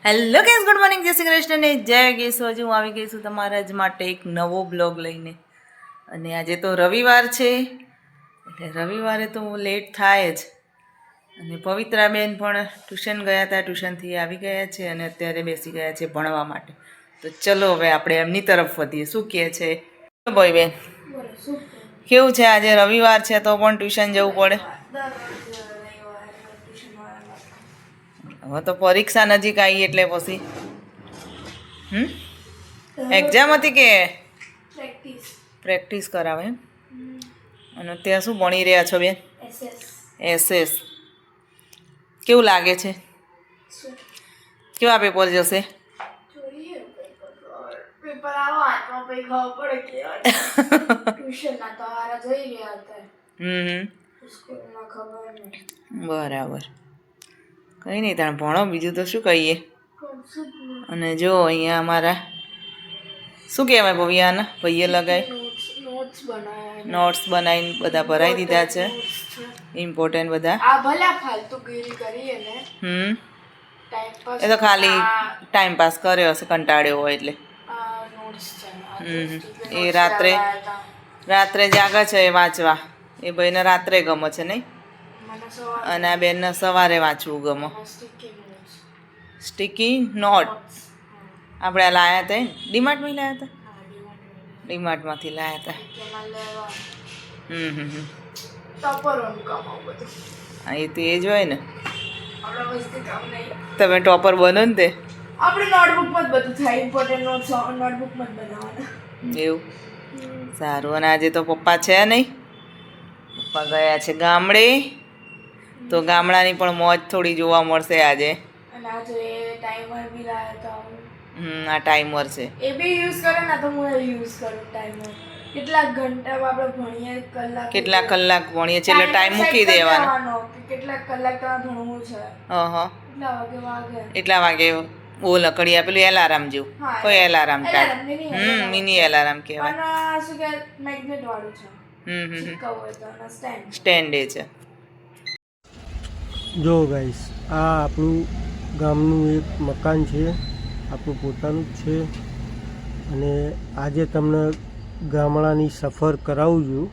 Hello guys, good morning, જય શ્રી કૃષ્ણ ને જય ગેસ. હજુ હું આવી ગઈ છું તમારા જ માટે એક નવો બ્લોગ લઈને. અને આજે તો રવિવાર છે, એટલે રવિવારે તો લેટ થાય જ. અને પવિત્રાબેન પણ ટ્યુશન ગયા હતા, ટ્યુશનથી આવી ગયા છે અને અત્યારે બેસી ગયા છે ભણવા માટે. તો ચલો હવે આપણે એમની તરફ વધીએ. શું કહે છે બોય બેન? કેવું છે આજે રવિવાર છે તો પણ ટ્યુશન જવું પડે? હવે તો પરીક્ષા નજીક આવી એટલે પછી એક્ઝામ હતી કે પ્રેક્ટિસ કરાવે એમ? અને ત્યાં શું ભણી રહ્યા છો બેન? એસએસ. કેવું લાગે છે? કેવા પેપર જશે? બરાબર. કંઈ નહીં, તાણ ભણો, બીજું તો શું કહીએ. અને જો અહીંયા અમારા શું કહેવાય ભવ્યાના ભાઈએ લગાવી નોટ્સ બનાવીને બધા ભરાઈ દીધા છે, ઇમ્પોર્ટન્ટ બધા. એ તો ખાલી ટાઈમ પાસ કર્યો હશે, કંટાળ્યો હોય એટલે. એ રાત્રે જાગે છે એ વાંચવા. એ ભાઈને રાત્રે ગમે છે નહીં, અને આ બેનને સવારે વાંચવું ગમે. સ્ટીકી નોટ આપણે આ લાયા હતા, ડીમાર્ટમાં લાયા હતા, ડીમાર્ટમાંથી લાયા હતા. હા, એ તો એ જ હોય ને. તમે ટોપર બનો ને તે. આપણે નોટબુકમાં જ બધું થાય, ઇમ્પોર્ટન્ટ નોટ્સ નોટબુકમાં જ બનાવવાના. એવું સારું. અને આજે તો પપ્પા છે નહીં, પપ્પા ગયા છે ગામડે, તો ગામડાની પણ મોજ થોડી જોવા મળશે આજે. અને આજે ટાઈમર બી લાવ્યા હતા. આ ટાઈમર છે, એ બી યુઝ કરે ને, તો હું યુઝ કરું ટાઈમર. કેટલા ઘંટામાં આપણે ભણીએ, કેટલા કલાક ભણીએ છીએ એટલે ટાઈમ મૂકી દેવાનો. કેટલા કલાક તમારે ભણવું છે, એટલા વાગે ઓ લકડી આપેલું એલાર્મ જેવું. કોઈ એલાર્મ ટાઈમ, મિની એલાર્મ કહેવાય. અને શું કે મેગ્નેટ વાળું છે, સ્ટેન્ડ એ છે. જો ગાઈસ, આ આપણું ગામનું એક મકાન છે, આપણું પોતાનું જ છે. અને આજે તમને ગામડાની સફર કરાવું છું.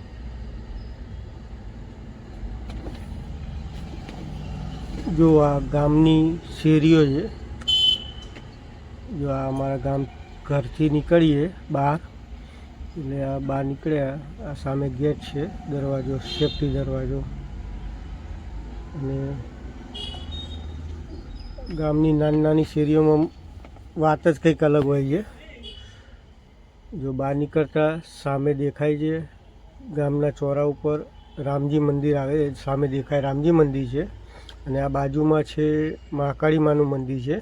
જો આ ગામની શેરીઓ છે. જો આ અમારા ગામ ઘરથી નીકળીએ બહાર, એટલે આ બહાર નીકળ્યા, આ સામે ગેટ છે, દરવાજો, સેફ્ટી દરવાજો. અને ગામની નાની નાની શેરીઓમાં વાત જ કંઈક અલગ હોય છે. જો બહાર નીકળતા સામે દેખાય છે, ગામના ચોરા ઉપર રામજી મંદિર આવે, સામે દેખાય રામજી મંદિર છે. અને આ બાજુમાં છે મહાકાળી માનું મંદિર છે.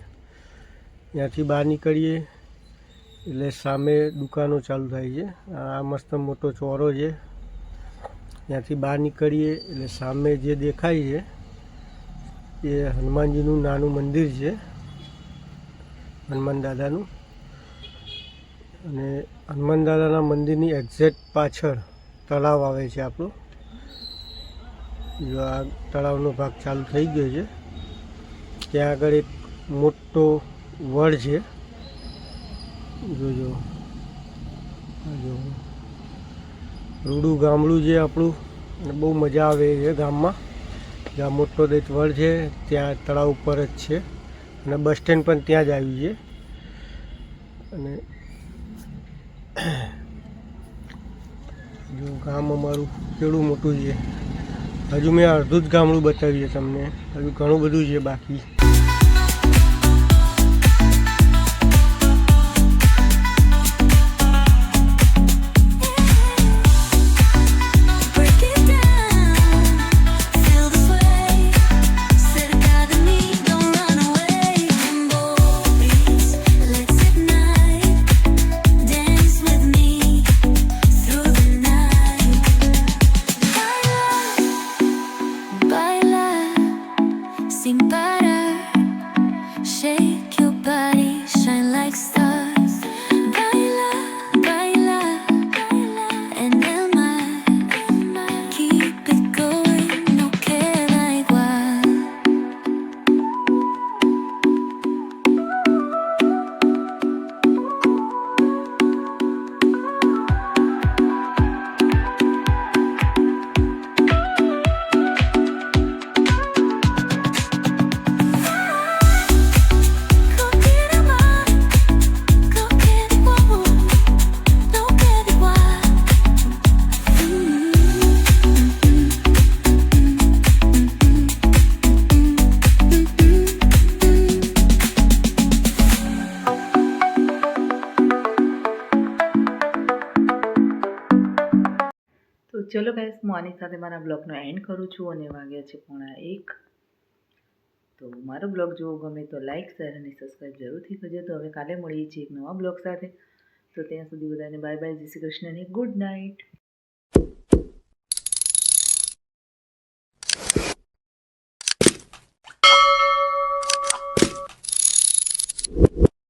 ત્યાંથી બહાર નીકળીએ એટલે સામે દુકાનો ચાલુ થાય છે. આ મસ્ત મોટો ચોરો છે. ત્યાંથી બહાર નીકળીએ એટલે સામે જે દેખાય છે એ હનુમાનજીનું નાનું મંદિર છે, હનુમાન દાદાનું. અને હનુમાન દાદાના મંદિરની એક્ઝેક્ટ પાછળ તળાવ આવે છે આપણું. જો આ તળાવનો ભાગ ચાલુ થઈ ગયો છે. ત્યાં આગળ એક મોટો વડ છે, જોજો. જો રૂડું ગામડું છે આપણું, અને બહુ મજા આવે છે ગામમાં. જ્યાં મોટો દૈત વડ છે, ત્યાં તળાવ ઉપર જ છે. અને બસ સ્ટેન્ડ પણ ત્યાં જ આવ્યું છે. અને જો ગામ અમારું કેવડું મોટું છે. હજુ મેં અડધું જ ગામડું બતાવ્યું છે તમને, હજુ ઘણું બધું છે બાકી. Sin parar, shake your body, shine like stars. Baila, baila, en el mar. Keep it going, no queda igual. ચલો ગાઈસ, હું આની સાથે મારા બ્લોગનો એન્ડ કરું છું અને વાગ્યા છે 1:30. તો મારો બ્લોગ જો ગમે તો લાઇક શેર અને સબસ્ક્રાઈબ જરૂરથી કરજો. તો હવે કાલે મળીએ છીએ એક નવા બ્લોગ સાથે. તો ત્યાં સુધી બધાને બાય બાય, જય શ્રી કૃષ્ણ અને ગુડ નાઇટ.